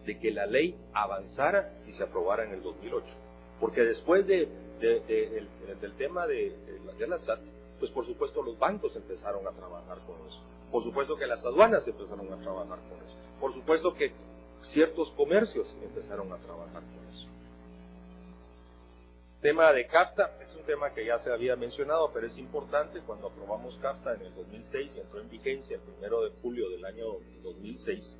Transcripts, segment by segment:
de que la ley avanzara y se aprobara en el 2008. Porque después del tema de la SAT, pues por supuesto los bancos empezaron a trabajar con eso. Por supuesto que las aduanas empezaron a trabajar con eso. Por supuesto que ciertos comercios empezaron a trabajar con eso. Tema de CAFTA es un tema que ya se había mencionado, pero es importante. Cuando aprobamos CAFTA en el 2006 y entró en vigencia el 1 de julio del año 2006,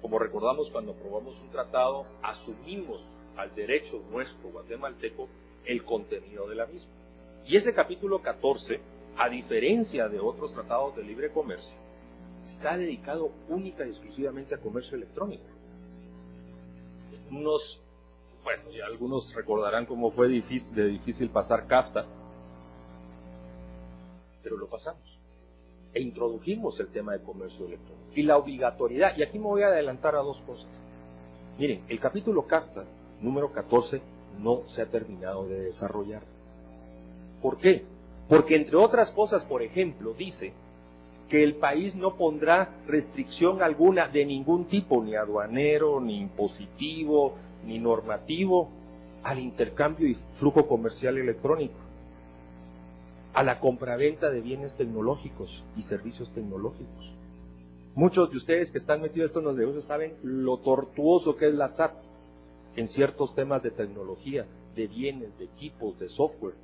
como recordamos, cuando aprobamos un tratado, asumimos al derecho nuestro guatemalteco el contenido de la misma. Y ese capítulo 14, a diferencia de otros tratados de libre comercio, está dedicado única y exclusivamente a comercio electrónico. Bueno, ya algunos recordarán cómo fue difícil pasar CAFTA, pero lo pasamos. E introdujimos el tema de comercio electrónico. Y la obligatoriedad, y aquí me voy a adelantar a dos cosas. Miren, el capítulo CAFTA, número 14, no se ha terminado de desarrollar. ¿Por qué? Porque entre otras cosas, por ejemplo, dice que el país no pondrá restricción alguna de ningún tipo, ni aduanero, ni impositivo, ni normativo, al intercambio y flujo comercial electrónico, a la compraventa de bienes tecnológicos y servicios tecnológicos. Muchos de ustedes que están metidos en estos negocios saben lo tortuoso que es la SAT en ciertos temas de tecnología, de bienes, de equipos, de software.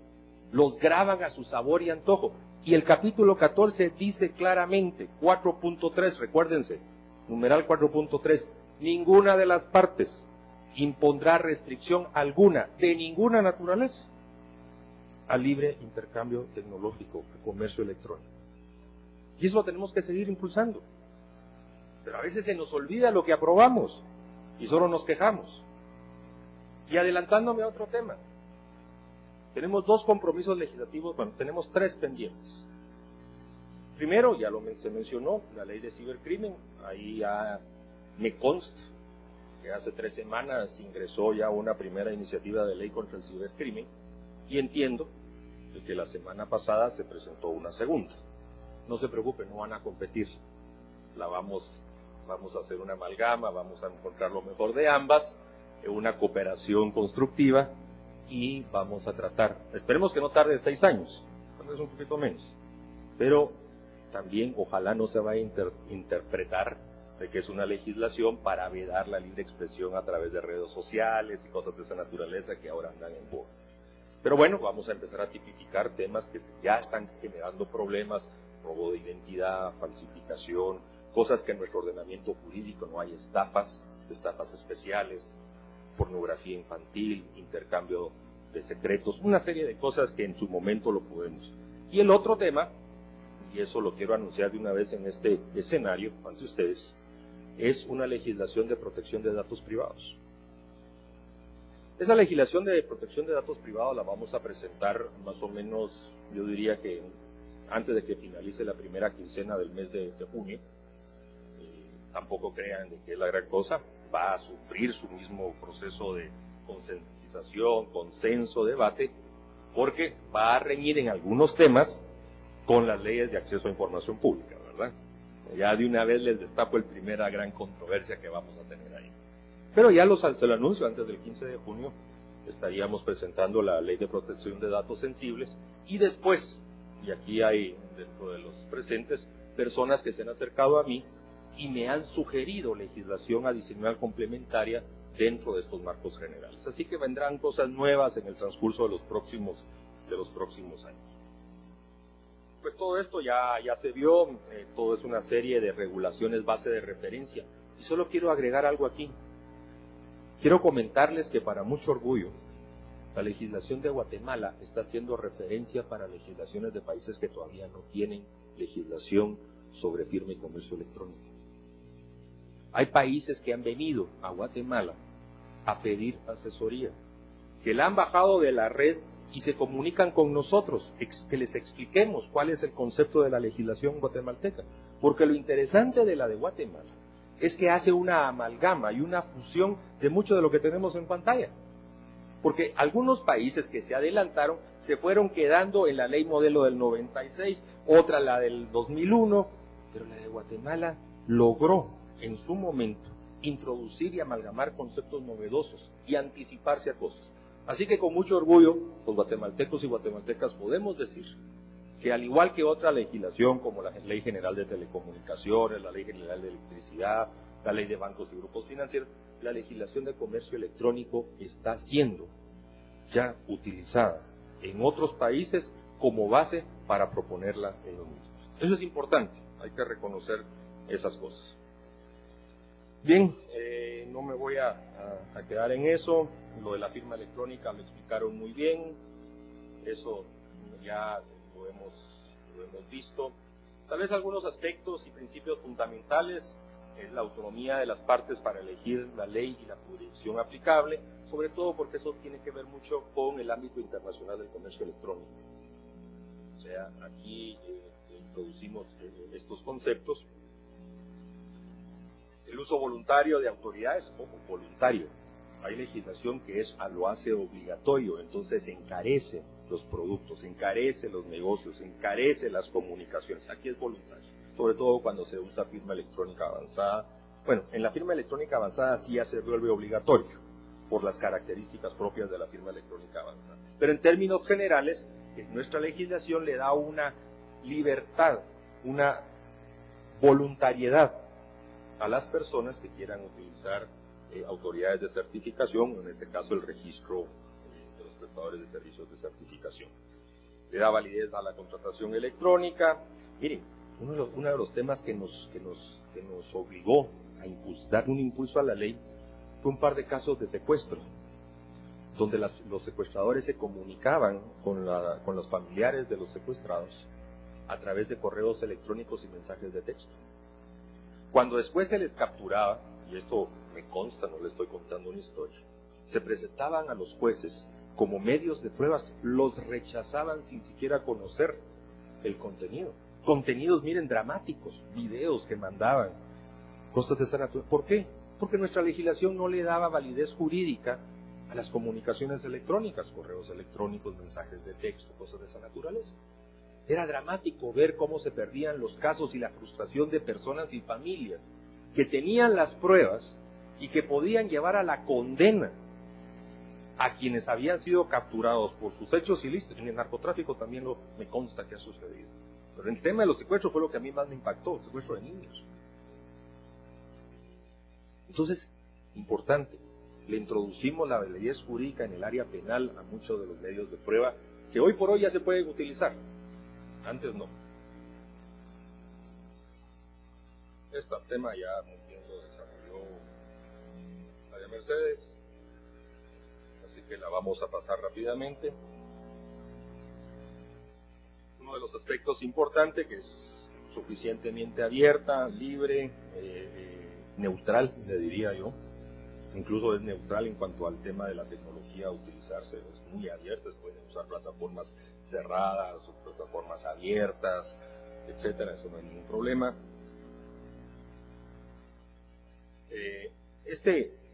Los graban a su sabor y antojo. Y el capítulo 14 dice claramente, 4.3, recuérdense, numeral 4.3, ninguna de las partes impondrá restricción alguna, de ninguna naturaleza, al libre intercambio tecnológico, al comercio electrónico. Y eso lo tenemos que seguir impulsando. Pero a veces se nos olvida lo que aprobamos y solo nos quejamos. Y adelantándome a otro tema, tenemos dos compromisos legislativos, bueno, tenemos tres pendientes. Primero, ya se mencionó, la ley de cibercrimen, ahí ya me consta que hace 3 semanas ingresó ya una primera iniciativa de ley contra el cibercrimen, y entiendo que la semana pasada se presentó una segunda. No se preocupen, no van a competir, vamos a hacer una amalgama, vamos a encontrar lo mejor de ambas, una cooperación constructiva, y vamos a tratar, esperemos que no tarde 6 años, tal vez un poquito menos, pero también ojalá no se vaya a interpretar de que es una legislación para vedar la libre expresión a través de redes sociales y cosas de esa naturaleza que ahora andan en boga. Pero bueno, vamos a empezar a tipificar temas que ya están generando problemas, robo de identidad, falsificación, cosas que en nuestro ordenamiento jurídico no hay, estafas especiales, pornografía infantil, intercambio de secretos, una serie de cosas que en su momento lo podemos. Y el otro tema, y eso lo quiero anunciar de una vez en este escenario ante ustedes, es una legislación de protección de datos privados. Esa legislación de protección de datos privados la vamos a presentar más o menos, yo diría que antes de que finalice la primera quincena del mes de junio. Tampoco crean de que es la gran cosa, va a sufrir su mismo proceso de concientización, consenso, debate, porque va a reñir en algunos temas con las leyes de acceso a información pública, ¿verdad? Ya de una vez les destapo la primera gran controversia que vamos a tener ahí. Pero ya se lo anuncio, antes del 15 de junio estaríamos presentando la ley de protección de datos sensibles, y después, y aquí hay dentro de los presentes personas que se han acercado a mí y me han sugerido legislación adicional complementaria dentro de estos marcos generales. Así que vendrán cosas nuevas en el transcurso de los próximos años. Pues todo esto ya se vio, todo es una serie de regulaciones base de referencia. Y solo quiero agregar algo aquí. Quiero comentarles que para mucho orgullo, la legislación de Guatemala está haciendo referencia para legislaciones de países que todavía no tienen legislación sobre firma y comercio electrónico. Hay países que han venido a Guatemala a pedir asesoría, que la han bajado de la red y se comunican con nosotros, que les expliquemos cuál es el concepto de la legislación guatemalteca. Porque lo interesante de la de Guatemala es que hace una amalgama y una fusión de mucho de lo que tenemos en pantalla. Porque algunos países que se adelantaron se fueron quedando en la ley modelo del 96, otra la del 2001, pero la de Guatemala logró en su momento introducir y amalgamar conceptos novedosos y anticiparse a cosas. Así que con mucho orgullo, los guatemaltecos y guatemaltecas podemos decir que al igual que otra legislación como la Ley General de Telecomunicaciones, la Ley General de Electricidad, la Ley de Bancos y Grupos Financieros, la legislación de comercio electrónico está siendo ya utilizada en otros países como base para proponerla en los mismos. Eso es importante, hay que reconocer esas cosas. Bien, no me voy a quedar en eso. Lo de la firma electrónica lo explicaron muy bien, eso ya lo hemos visto. Tal vez algunos aspectos y principios fundamentales es la autonomía de las partes para elegir la ley y la jurisdicción aplicable, sobre todo porque eso tiene que ver mucho con el ámbito internacional del comercio electrónico. O sea, aquí introducimos estos conceptos. El uso voluntario de autoridades, o voluntario. Hay legislación que lo hace obligatorio, entonces encarece los productos, encarece los negocios, encarece las comunicaciones. Aquí es voluntario, sobre todo cuando se usa firma electrónica avanzada. Bueno, en la firma electrónica avanzada sí ya se vuelve obligatorio, por las características propias de la firma electrónica avanzada. Pero en términos generales, nuestra legislación le da una libertad, una voluntariedad a las personas que quieran utilizar autoridades de certificación, en este caso el registro de los prestadores de servicios de certificación. Le da validez a la contratación electrónica. Miren, uno de los temas que nos obligó a dar un impulso a la ley fue un par de casos de secuestro, donde los secuestradores se comunicaban con los familiares de los secuestrados a través de correos electrónicos y mensajes de texto. Cuando después se les capturaba, y esto me consta, no les estoy contando una historia, se presentaban a los jueces como medios de pruebas, los rechazaban sin siquiera conocer el contenido. Contenidos, miren, dramáticos, videos que mandaban, cosas de esa naturaleza. ¿Por qué? Porque nuestra legislación no le daba validez jurídica a las comunicaciones electrónicas, correos electrónicos, mensajes de texto, cosas de esa naturaleza. Era dramático ver cómo se perdían los casos y la frustración de personas y familias que tenían las pruebas y que podían llevar a la condena a quienes habían sido capturados por sus hechos ilícitos. En el narcotráfico también me consta que ha sucedido. Pero el tema de los secuestros fue lo que a mí más me impactó, el secuestro de niños. Entonces, importante, le introducimos la validez jurídica en el área penal a muchos de los medios de prueba que hoy por hoy ya se pueden utilizar. Antes no. Este tema ya lo desarrolló María Mercedes, así que la vamos a pasar rápidamente. Uno de los aspectos importantes, que es suficientemente abierta, libre, neutral, le diría yo. Incluso es neutral en cuanto al tema de la tecnología a utilizarse, es muy abierta, pueden usar plataformas cerradas o plataformas abiertas, etcétera, eso no hay ningún problema.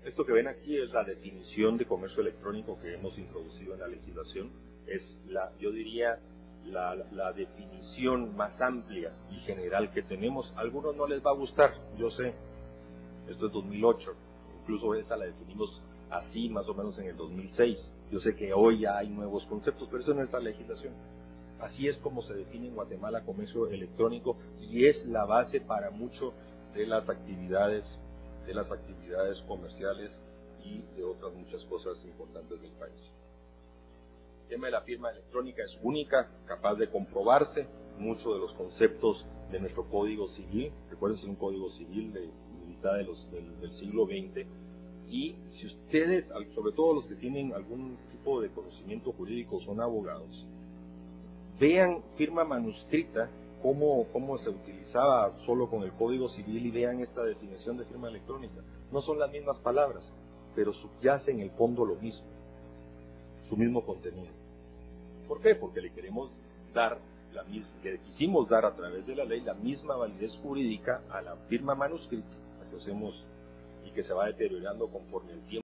Esto que ven aquí es la definición de comercio electrónico que hemos introducido en la legislación, es yo diría la definición más amplia y general que tenemos. A algunos no les va a gustar, yo sé, esto es 2008, incluso esa la definimos así más o menos en el 2006. Yo sé que hoy ya hay nuevos conceptos, pero eso es nuestra legislación. Así es como se define en Guatemala comercio electrónico y es la base para mucho de las actividades comerciales y de otras muchas cosas importantes del país. El tema de la firma electrónica es única, capaz de comprobarse. Muchos de los conceptos de nuestro Código Civil, recuerden, es un Código Civil de mitad del siglo XX, y si ustedes, sobre todo los que tienen algún tipo de conocimiento jurídico, son abogados, vean firma manuscrita, cómo se utilizaba solo con el Código Civil, y vean esta definición de firma electrónica. No son las mismas palabras, pero subyace en el fondo lo mismo, su mismo contenido. ¿Por qué? Porque le quisimos dar a través de la ley la misma validez jurídica a la firma manuscrita, la que hacemos y que se va deteriorando conforme el tiempo.